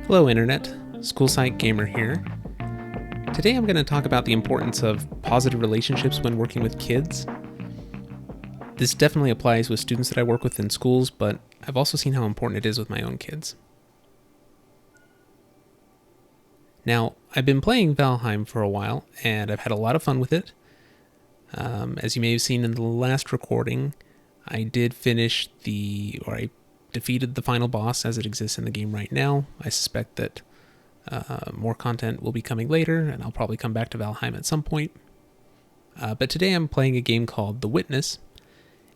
Hello Internet, School Site Gamer here. Today I'm going to talk about the importance of positive relationships when working with kids. This definitely applies with students that I work with in schools, but I've also seen how important it is with my own kids. Now, I've been playing Valheim for a while, and I've had a lot of fun with it. As you may have seen in the last recording, I defeated the final boss as it exists in the game right now. I suspect that more content will be coming later, and I'll probably come back to Valheim at some point. But today I'm playing a game called The Witness,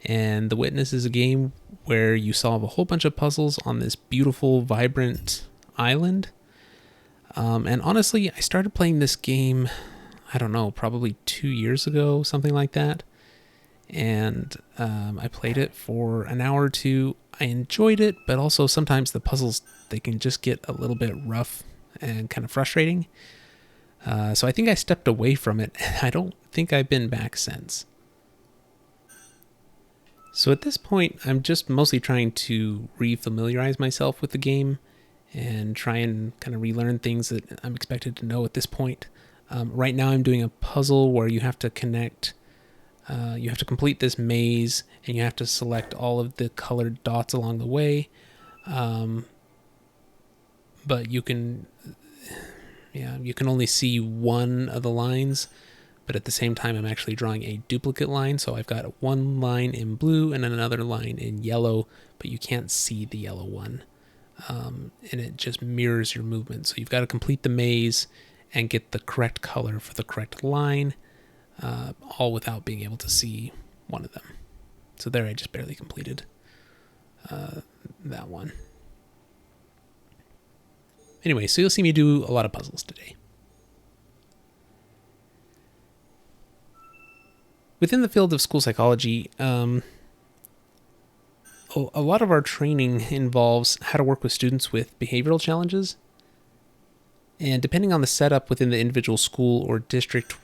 and The Witness is a game where you solve a whole bunch of puzzles on this beautiful, vibrant island. And honestly, I started playing this game, I don't know, probably 2 years ago, something like that. And I played it for an hour or two. I enjoyed it, but also sometimes the puzzles, they can just get a little bit rough and kind of frustrating. So I think I stepped away from it. I don't think I've been back since. So at this point, I'm just mostly trying to re-familiarize myself with the game and try and kind of relearn things that I'm expected to know at this point. Right now I'm doing a puzzle where you have to complete this maze, and you have to select all of the colored dots along the way. But you can only see one of the lines, but at the same time I'm actually drawing a duplicate line, so I've got one line in blue and another line in yellow, but you can't see the yellow one. And it just mirrors your movement. So you've got to complete the maze and get the correct color for the correct line, all without being able to see one of them. So there, I just barely completed that one. Anyway, so you'll see me do a lot of puzzles today. Within the field of school psychology, a lot of our training involves how to work with students with behavioral challenges. And depending on the setup within the individual school or district,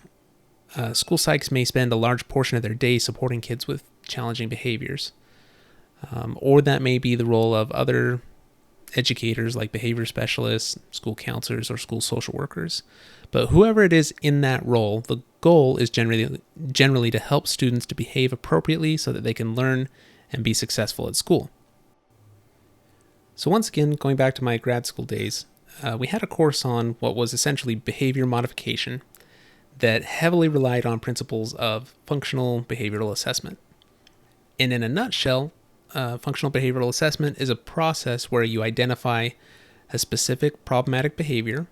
school psychs may spend a large portion of their day supporting kids with challenging behaviors. Or that may be the role of other educators like behavior specialists, school counselors, or school social workers. But whoever it is in that role, the goal is generally to help students to behave appropriately so that they can learn and be successful at school. So once again, going back to my grad school days, we had a course on what was essentially behavior modification that heavily relied on principles of functional behavioral assessment. And in a nutshell, functional behavioral assessment is a process where you identify a specific problematic behavior,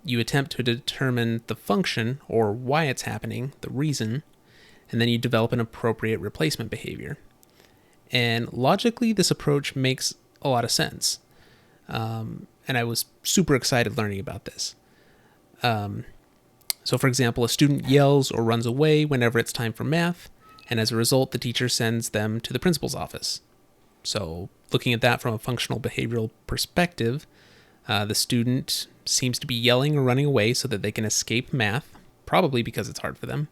you attempt to determine the function or why it's happening, the reason, and then you develop an appropriate replacement behavior. And logically, this approach makes a lot of sense. And I was super excited learning about this. So for example, a student yells or runs away whenever it's time for math, and as a result, the teacher sends them to the principal's office. So looking at that from a functional behavioral perspective, the student seems to be yelling or running away so that they can escape math, probably because it's hard for them.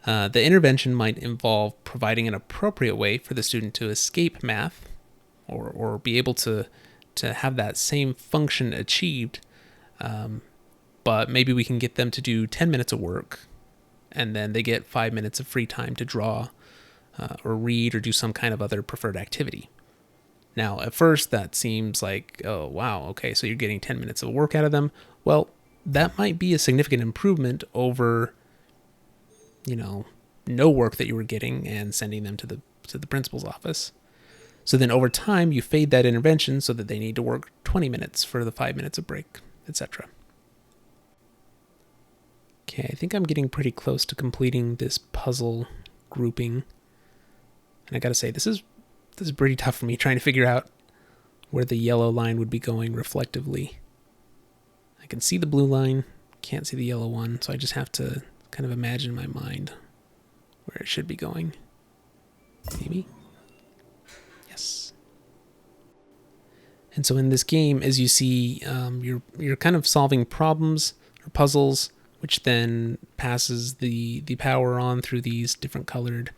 The intervention might involve providing an appropriate way for the student to escape math or be able to have that same function achieved. But maybe we can get them to do 10 minutes of work, and then they get 5 minutes of free time to draw or read or do some kind of other preferred activity. Now, at first, that seems like, oh, wow, okay, so you're getting 10 minutes of work out of them. Well, that might be a significant improvement over no work that you were getting and sending them to the principal's office. So then over time, you fade that intervention so that they need to work 20 minutes for the 5 minutes of break, etc. Okay, I think I'm getting pretty close to completing this puzzle grouping. And I gotta say, this is pretty tough for me, trying to figure out where the yellow line would be going reflectively. I can see the blue line, can't see the yellow one, so I just have to kind of imagine in my mind where it should be going. Maybe? Yes. And so in this game, as you see, you're kind of solving problems or puzzles, which then passes the power on through these different colored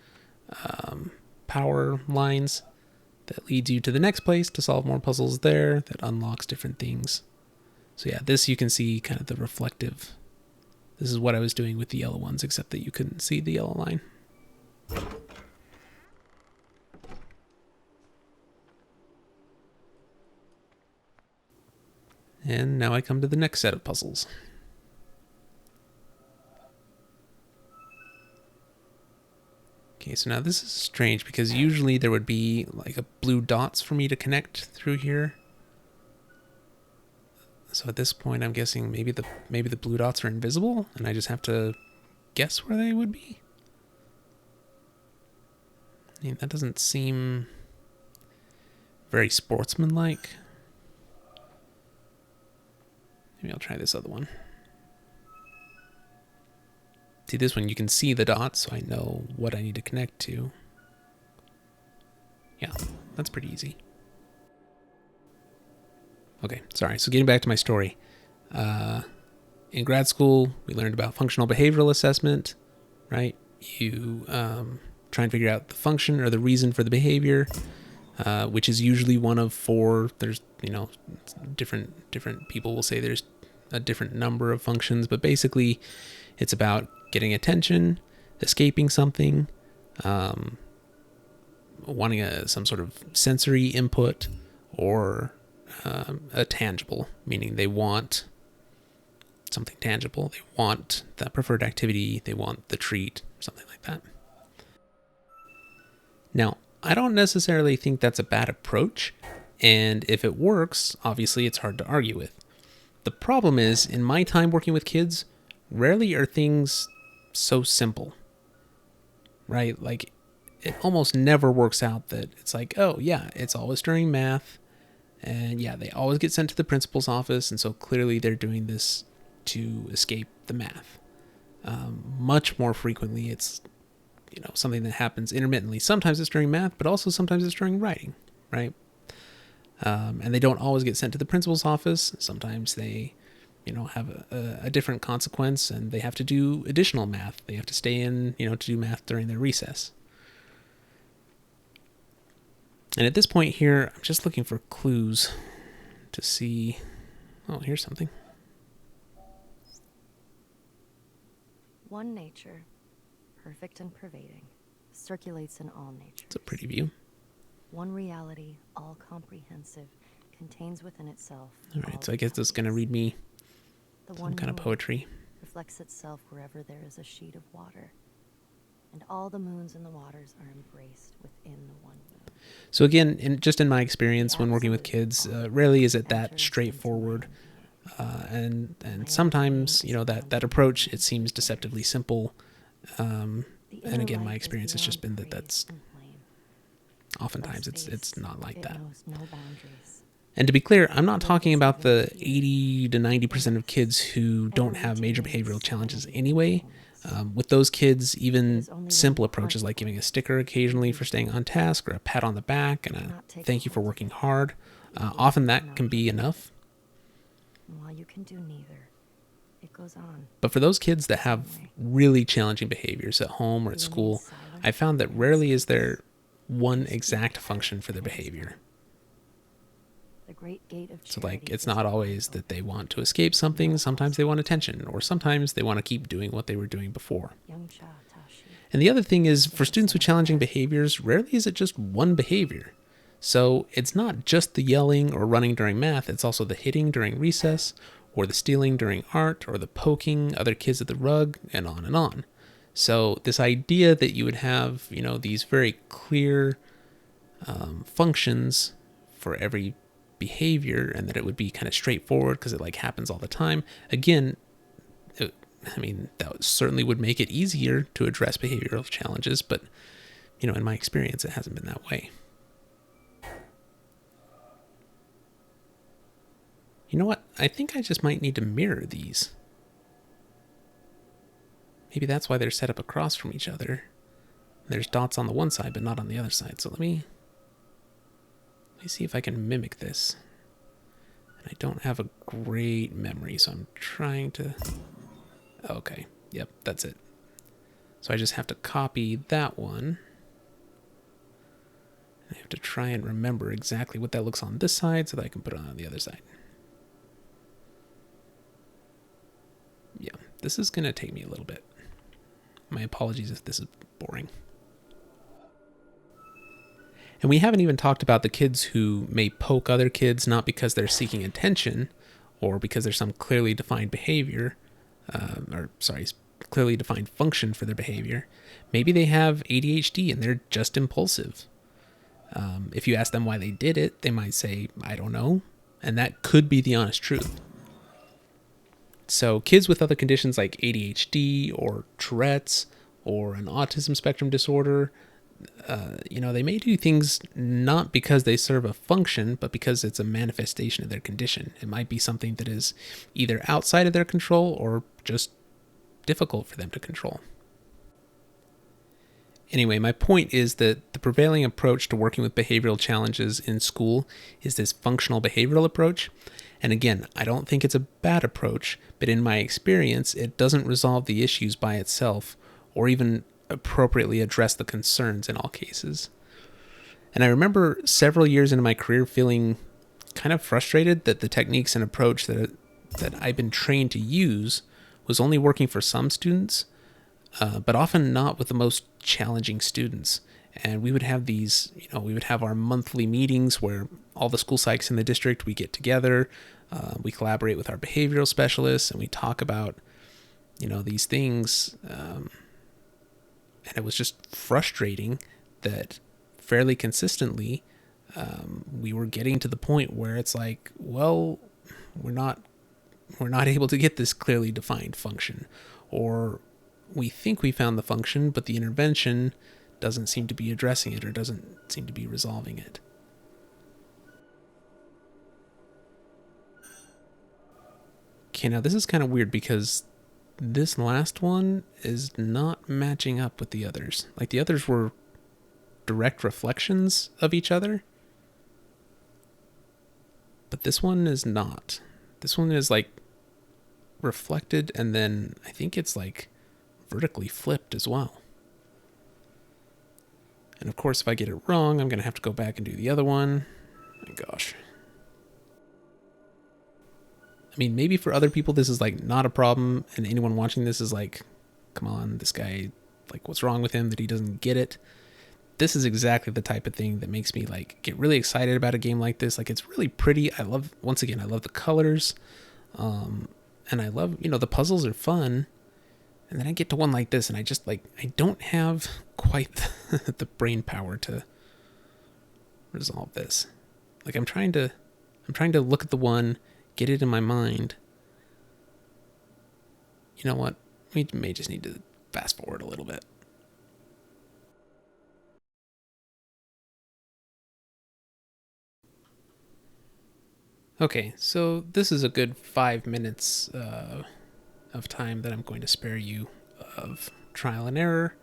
power lines that leads you to the next place to solve more puzzles there, that unlocks different things. So yeah, this you can see kind of the reflective. This is what I was doing with the yellow ones, except that you couldn't see the yellow line. And now I come to the next set of puzzles. Okay, so now this is strange because usually there would be like a blue dots for me to connect through here. So at this point, I'm guessing maybe the blue dots are invisible, and I just have to guess where they would be. I mean, that doesn't seem very sportsmanlike. Maybe I'll try this other one. See, this one you can see the dots, so I know what I need to connect to. Yeah, that's pretty easy. Okay, sorry. So getting back to my story. In grad school, we learned about functional behavioral assessment, right? You try and figure out the function or the reason for the behavior, which is usually one of four. There's, different people will say there's a different number of functions, but basically it's about getting attention, escaping something, wanting some sort of sensory input, or a tangible, meaning they want something tangible. They want that preferred activity. They want the treat, something like that. Now, I don't necessarily think that's a bad approach. And if it works, obviously it's hard to argue with. The problem is, in my time working with kids, rarely are things so simple, right? Like, it almost never works out that it's like, oh yeah, it's always during math. And yeah, they always get sent to the principal's office. And so clearly they're doing this to escape the math. Much more frequently, it's something that happens intermittently. Sometimes it's during math, but also sometimes it's during writing, right? And they don't always get sent to the principal's office. Sometimes they, have a different consequence, and they have to do additional math. They have to stay in, to do math during their recess. And at this point here, I'm just looking for clues to see. Oh, here's something. One nature, perfect and pervading, circulates in all nature. It's a pretty view. One reality, all comprehensive, contains within itself. All right, so I guess that's going to read me some kind of poetry. Reflects itself wherever there is a sheet of water, and all the moons and the waters are embraced within the one moon. So again, in my experience when working with kids, rarely is it that straightforward. And sometimes, that approach, it seems deceptively simple. And again, my experience has just been that's oftentimes it's not like that. And to be clear, I'm not talking about the 80 to 90% of kids who don't have major behavioral challenges anyway. With those kids, even simple approaches like giving a sticker occasionally for staying on task, or a pat on the back and a thank you for working hard, often that can be enough. While you can do neither, it goes on. But for those kids that have really challenging behaviors at home or at school, I found that rarely is there one exact function for their behavior. So it's not always that they want to escape something. Sometimes they want attention, or sometimes they want to keep doing what they were doing before. And the other thing is, for students with challenging behaviors, rarely is it just one behavior. So it's not just the yelling or running during math, it's also the hitting during recess, or the stealing during art, or the poking other kids at the rug, and on and on. So this idea that you would have, these very clear functions for every behavior, and that it would be kind of straightforward because it happens all the time. Again, that certainly would make it easier to address behavioral challenges, but in my experience, it hasn't been that way. You know what? I think I just might need to mirror these. Maybe that's why they're set up across from each other. There's dots on the one side, but not on the other side. So let me see if I can mimic this. And I don't have a great memory, so I'm trying to... Okay, yep, that's it. So I just have to copy that one. I have to try and remember exactly what that looks on this side so that I can put it on the other side. Yeah, this is going to take me a little bit. My apologies if this is boring. And we haven't even talked about the kids who may poke other kids, not because they're seeking attention or because there's some clearly defined behavior, clearly defined function for their behavior. Maybe they have ADHD and they're just impulsive. If you ask them why they did it, they might say, I don't know. And that could be the honest truth. So kids with other conditions like ADHD or Tourette's or an autism spectrum disorder, they may do things not because they serve a function, but because it's a manifestation of their condition. It might be something that is either outside of their control or just difficult for them to control. Anyway, my point is that the prevailing approach to working with behavioral challenges in school is this functional behavioral approach. And again, I don't think it's a bad approach, but in my experience, it doesn't resolve the issues by itself or even appropriately address the concerns in all cases. And I remember several years into my career feeling kind of frustrated that the techniques and approach that I've been trained to use was only working for some students, but often not with the most challenging students. And we would have we would have our monthly meetings where all the school psychs in the district, we get together, we collaborate with our behavioral specialists, and we talk about, these things. And it was just frustrating that fairly consistently we were getting to the point where it's like, well, we're not able to get this clearly defined function, or we think we found the function, but the intervention doesn't seem to be addressing it or doesn't seem to be resolving it. Okay, now this is kind of weird because this last one is not matching up with the others. Like the others were direct reflections of each other, but this one is not. This one is like reflected, and then I think it's like vertically flipped as well. And of course, if I get it wrong, I'm going to have to go back and do the other one. My gosh. I mean, maybe for other people this is like not a problem, and anyone watching this is like, come on, this guy, like, what's wrong with him that he doesn't get it? This is exactly the type of thing that makes me like get really excited about a game like this. Like, it's really pretty. I love the colors, and I love, the puzzles are fun. And then I get to one like this, and I just I don't have quite the brain power to resolve this. Like I'm trying to look at the one, get it in my mind. You know what? We may just need to fast forward a little bit. Okay, so this is a good 5 minutes of time that I'm going to spare you of trial and error.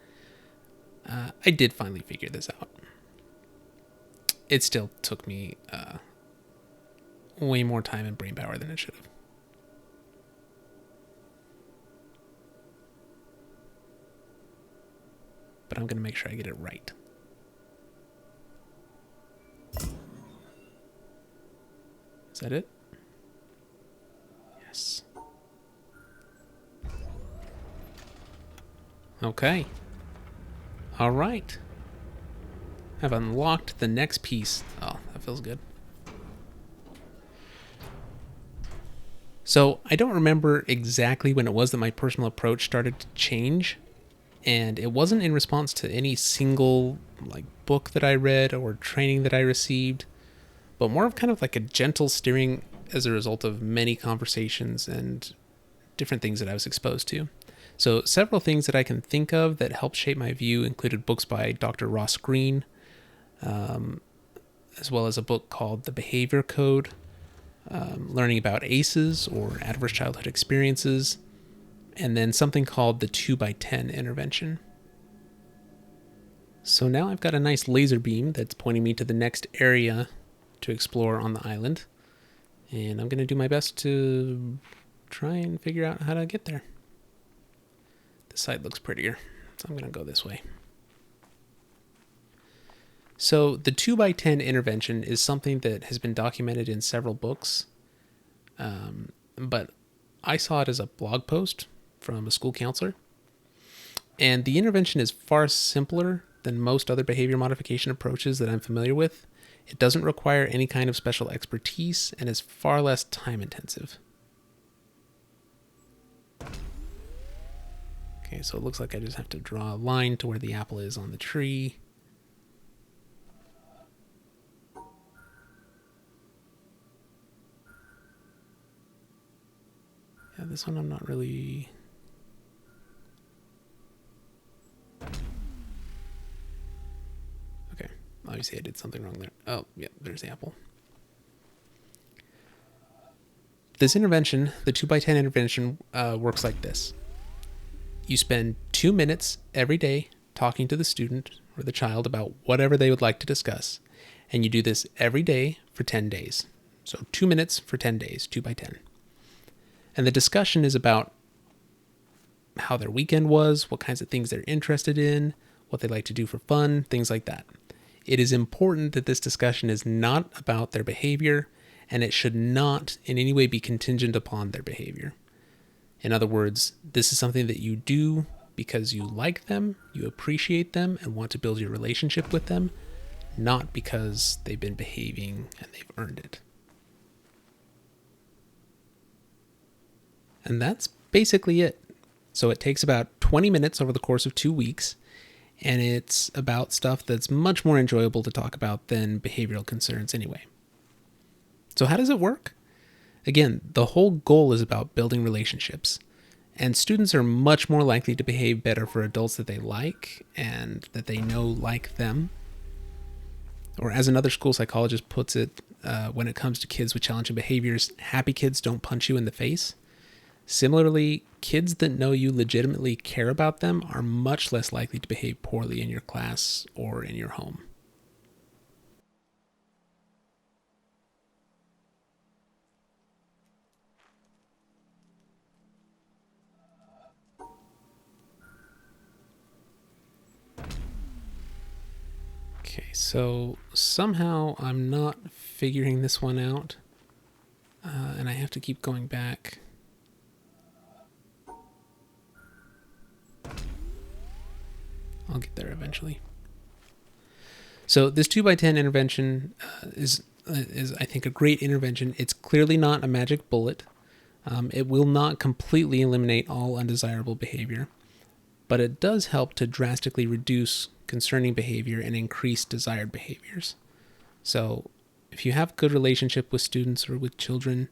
I did finally figure this out. It still took me way more time and brain power than it should have. But I'm going to make sure I get it right. Is that it? Yes. Okay. All right. I've unlocked the next piece. Oh, that feels good. So I don't remember exactly when it was that my personal approach started to change, and it wasn't in response to any single book that I read or training that I received, but more of kind of like a gentle steering as a result of many conversations and different things that I was exposed to. So several things that I can think of that helped shape my view included books by Dr. Ross Greene, as well as a book called The Behavior Code, learning about ACEs or adverse childhood experiences, and then something called the 2x10 intervention. So now I've got a nice laser beam that's pointing me to the next area to explore on the island, and I'm going to do my best to try and figure out how to get there. This side looks prettier, so I'm going to go this way. So the 2 by 10 intervention is something that has been documented in several books, but I saw it as a blog post from a school counselor. And the intervention is far simpler than most other behavior modification approaches that I'm familiar with. It doesn't require any kind of special expertise and is far less time intensive. Okay, so it looks like I just have to draw a line to where the apple is on the tree. Yeah, this one I'm not really... Okay, obviously I did something wrong there. Oh, yeah, there's the apple. This intervention, the 2 by 10 intervention, works like this. You spend 2 minutes every day talking to the student or the child about whatever they would like to discuss. And you do this every day for 10 days. So 2 minutes for 10 days, 2 by 10. And the discussion is about how their weekend was, what kinds of things they're interested in, what they like to do for fun, things like that. It is important that this discussion is not about their behavior, and it should not in any way be contingent upon their behavior. In other words, this is something that you do because you like them, you appreciate them, and want to build your relationship with them, not because they've been behaving and they've earned it. And that's basically it. So it takes about 20 minutes over the course of 2 weeks, and it's about stuff that's much more enjoyable to talk about than behavioral concerns anyway. So how does it work? Again, the whole goal is about building relationships, and students are much more likely to behave better for adults that they like and that they know like them. Or as another school psychologist puts it, when it comes to kids with challenging behaviors, happy kids don't punch you in the face. Similarly, kids that know you legitimately care about them are much less likely to behave poorly in your class or in your home. Okay, so somehow I'm not figuring this one out, and I have to keep going back. I'll get there eventually. So this 2 by 10 intervention is I think a great intervention. It's clearly not a magic bullet. It will not completely eliminate all undesirable behavior, but it does help to drastically reduce concerning behavior and increase desired behaviors. So if you have a good relationship with students or with children,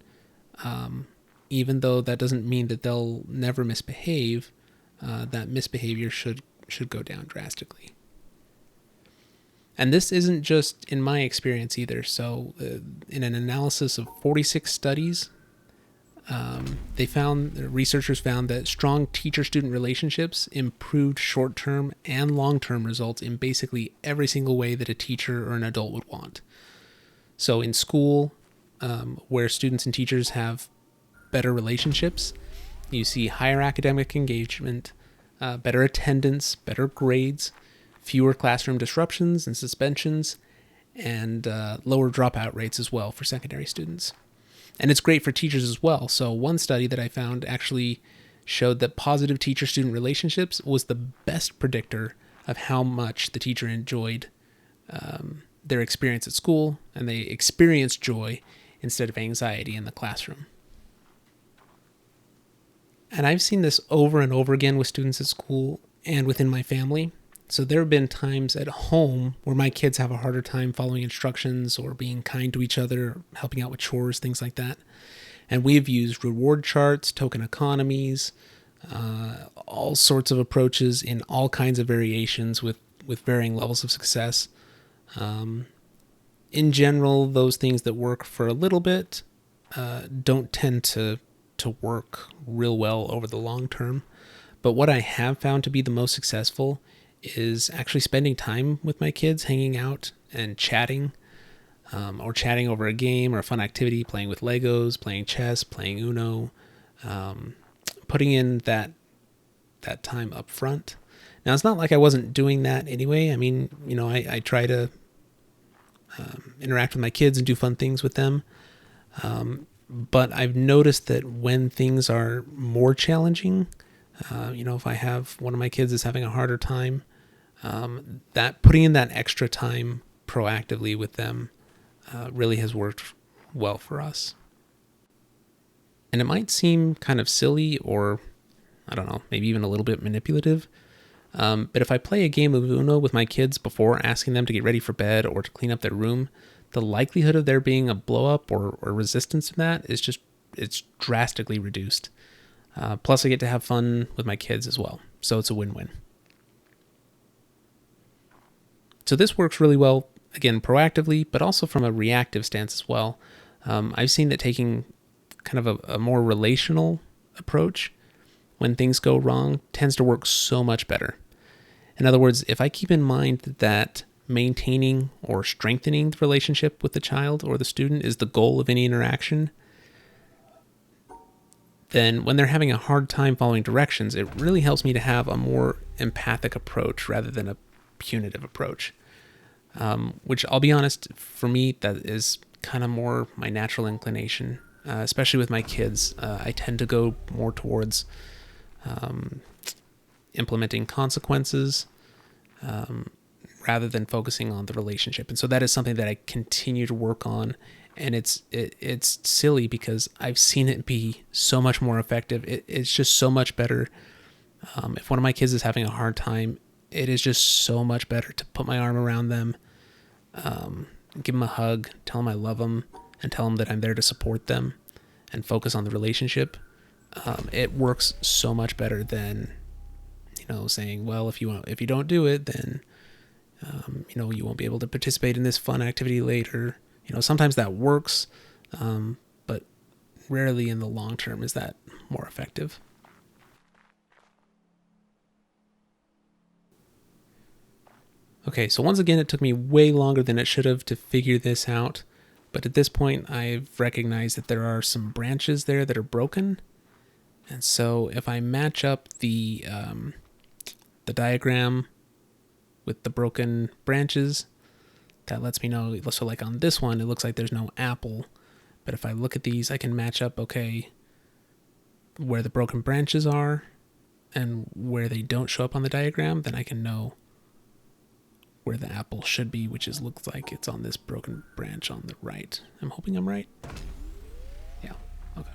even though that doesn't mean that they'll never misbehave, that misbehavior should go down drastically. And this isn't just in my experience either. So in an analysis of 46 studies, researchers found that strong teacher-student relationships improved short-term and long-term results in basically every single way that a teacher or an adult would want. So in school, where students and teachers have better relationships, you see higher academic engagement, better attendance, better grades, fewer classroom disruptions and suspensions, and lower dropout rates as well for secondary students. And it's great for teachers as well. So one study that I found actually showed that positive teacher-student relationships was the best predictor of how much the teacher enjoyed their experience at school, and they experienced joy instead of anxiety in the classroom. And I've seen this over and over again with students at school and within my family. So there have been times at home where my kids have a harder time following instructions or being kind to each other, helping out with chores, things like that. And we've used reward charts, token economies, all sorts of approaches in all kinds of variations with varying levels of success. In general, those things that work for a little bit don't tend to work real well over the long term. But what I have found to be the most successful is actually spending time with my kids, hanging out and chatting, or chatting over a game or a fun activity, playing with Legos, playing chess, playing Uno, putting in that time up front. Now, it's not like I wasn't doing that anyway. I mean, I try to interact with my kids and do fun things with them. But I've noticed that when things are more challenging, if I have one of my kids is having a harder time, that putting in that extra time proactively with them really has worked well for us. And it might seem kind of silly or, I don't know, maybe even a little bit manipulative. But if I play a game of Uno with my kids before asking them to get ready for bed or to clean up their room, the likelihood of there being a blow up or resistance to that it's drastically reduced. Plus I get to have fun with my kids as well. So it's a win-win. So this works really well, again, proactively, but also from a reactive stance as well. I've seen that taking kind of a more relational approach when things go wrong tends to work so much better. In other words, if I keep in mind that maintaining or strengthening the relationship with the child or the student is the goal of any interaction, then when they're having a hard time following directions, it really helps me to have a more empathic approach rather than a punitive approach. Which I'll be honest, for me, that is kind of more my natural inclination, especially with my kids. I tend to go more towards implementing consequences rather than focusing on the relationship. And so that is something that I continue to work on. And it's silly because I've seen it be so much more effective. It's just so much better. If one of my kids is having a hard time, it is just so much better to put my arm around them, give them a hug, tell them I love them, and tell them that I'm there to support them and focus on the relationship. It works so much better than, saying, well, if you don't do it, then, you won't be able to participate in this fun activity later. Sometimes that works, but rarely in the long term is that more effective. Okay, so once again, it took me way longer than it should have to figure this out. But at this point, I've recognized that there are some branches there that are broken. And so if I match up the diagram with the broken branches, that lets me know. So like on this one, it looks like there's no apple. But if I look at these, I can match up, okay, where the broken branches are and where they don't show up on the diagram, then I can know where the apple should be, which looks like it's on this broken branch on the right. I'm hoping I'm right. Yeah, okay.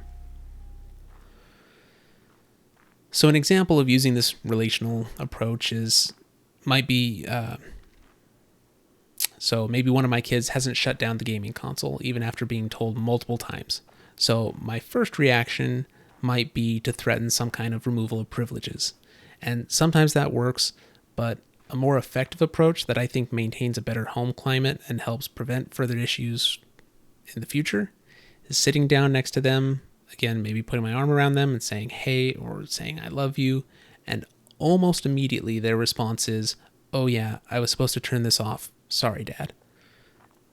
So an example of using this relational approach might be, so maybe one of my kids hasn't shut down the gaming console even after being told multiple times. So my first reaction might be to threaten some kind of removal of privileges. And sometimes that works, but a more effective approach that I think maintains a better home climate and helps prevent further issues in the future is sitting down next to them, again, maybe putting my arm around them and saying, hey, or saying, I love you. And almost immediately their response is, oh yeah, I was supposed to turn this off. Sorry, Dad.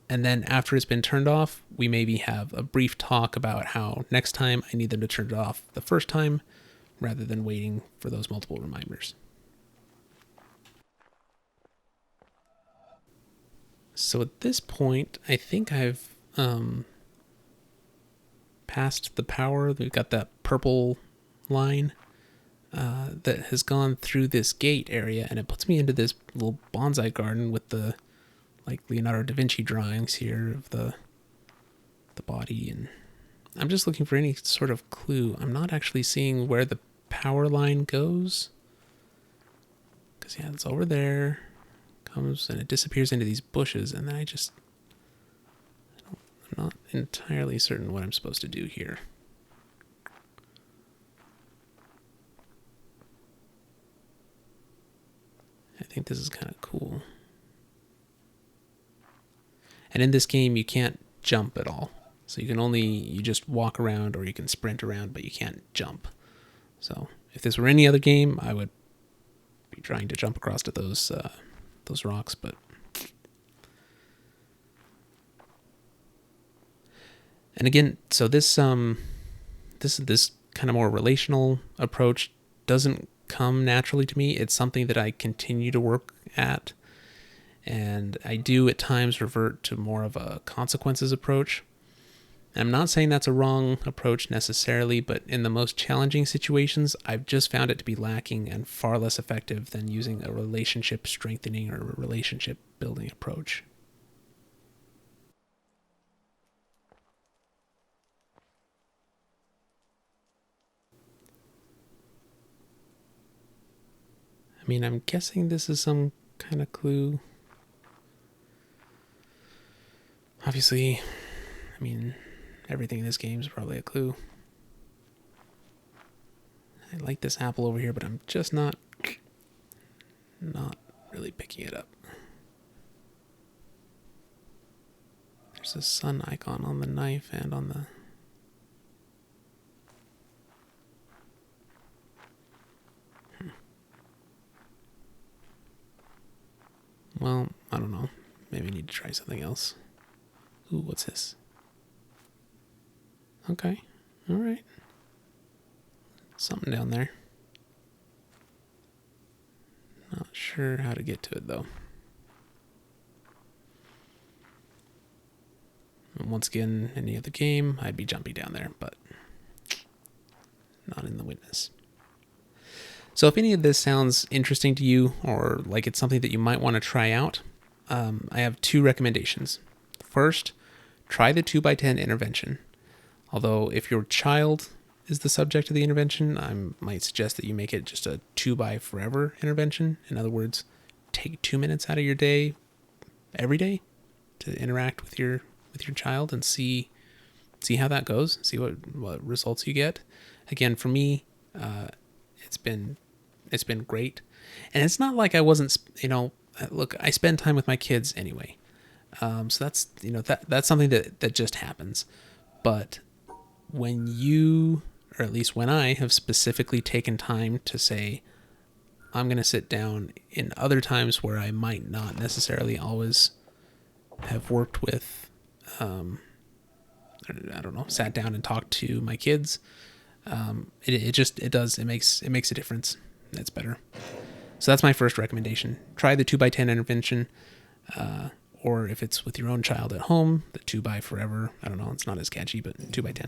And then after it's been turned off, we maybe have a brief talk about how next time I need them to turn it off the first time rather than waiting for those multiple reminders. So at this point, I think I've passed the power. We've got that purple line that has gone through this gate area, and it puts me into this little bonsai garden with the Leonardo da Vinci drawings here of the body. And I'm just looking for any sort of clue. I'm not actually seeing where the power line goes. Because, yeah, it's over there. Comes and it disappears into these bushes, and then I'm not entirely certain what I'm supposed to do here. I think this is kind of cool. And in this game, you can't jump at all. So you just walk around or you can sprint around, but you can't jump. So if this were any other game, I would be trying to jump across to those rocks, but and again, so this kind of more relational approach doesn't come naturally to me. It's something that I continue to work at, And I do at times revert to more of a consequences approach. I'm not saying that's a wrong approach necessarily, but in the most challenging situations, I've just found it to be lacking and far less effective than using a relationship strengthening or a relationship building approach. I mean, I'm guessing this is some kind of clue. Obviously, I mean, everything in this game is probably a clue. I like this apple over here, but I'm just not really picking it up. There's a sun icon on the knife and on the... Well, I don't know. Maybe I need to try something else. Ooh, what's this? Okay. All right. Something down there. Not sure how to get to it, though. And once again, any other game, I'd be jumping down there, but not in the witness. So if any of this sounds interesting to you or like it's something that you might want to try out, I have 2 recommendations. First, try the 2x10 intervention. Although if your child is the subject of the intervention, I might suggest that you make it just a 2x forever intervention. In other words, take 2 minutes out of your day every day to interact with your child and see how that goes, see what results you get. Again, for me, it's been great. And it's not like I wasn't, look, I spend time with my kids anyway. So that's, that's something that just happens. But when you, or at least when I have specifically taken time to say, I'm going to sit down in other times where I might not necessarily always have worked with, I don't know, sat down and talked to my kids. It makes a difference. It's better. So that's my first recommendation. Try the 2x10 intervention, or if it's with your own child at home, the 2x forever. I don't know, it's not as catchy, but 2x10.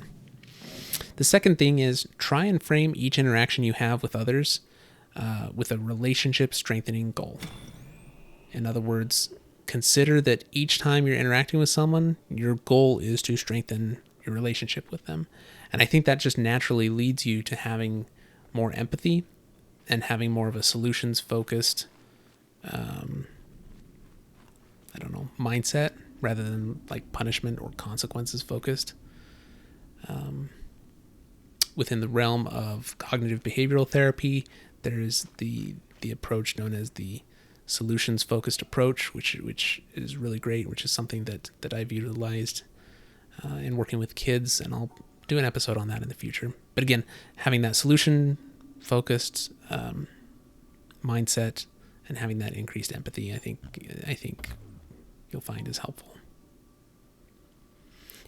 The second thing is try and frame each interaction you have with others with a relationship strengthening goal. In other words, consider that each time you're interacting with someone, your goal is to strengthen your relationship with them. And I think that just naturally leads you to having more empathy and having more of a solutions-focused, mindset rather than like punishment or consequences-focused. Within the realm of cognitive behavioral therapy, there is the approach known as the solutions-focused approach, which is really great, which is something that I've utilized in working with kids, and I'll do an episode on that in the future. But again, having that solution-focused mindset and having that increased empathy, I think you'll find is helpful.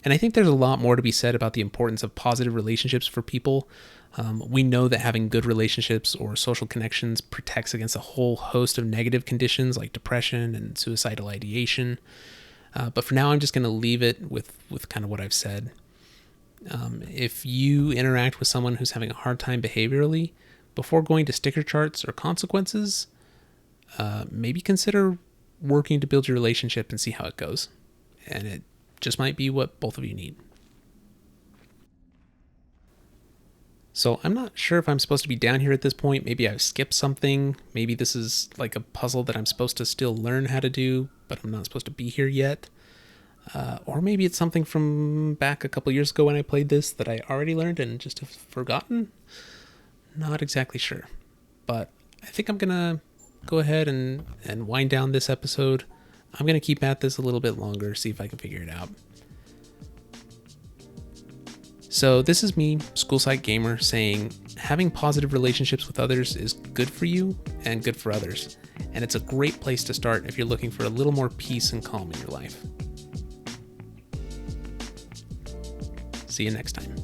And I think there's a lot more to be said about the importance of positive relationships for people. We know that having good relationships or social connections protects against a whole host of negative conditions like depression and suicidal ideation. But for now, I'm just going to leave it with kind of what I've said. If you interact with someone who's having a hard time behaviorally, before going to sticker charts or consequences, maybe consider working to build your relationship and see how it goes. And it just might be what both of you need. So I'm not sure if I'm supposed to be down here at this point. Maybe I've skipped something. Maybe this is like a puzzle that I'm supposed to still learn how to do, but I'm not supposed to be here yet. Or maybe it's something from back a couple years ago when I played this that I already learned and just have forgotten. Not exactly sure. But I think I'm going to go ahead and wind down this episode. I'm going to keep at this a little bit longer, see if I can figure it out. So this is me, School Psych Gamer, saying having positive relationships with others is good for you and good for others. And it's a great place to start if you're looking for a little more peace and calm in your life. See you next time.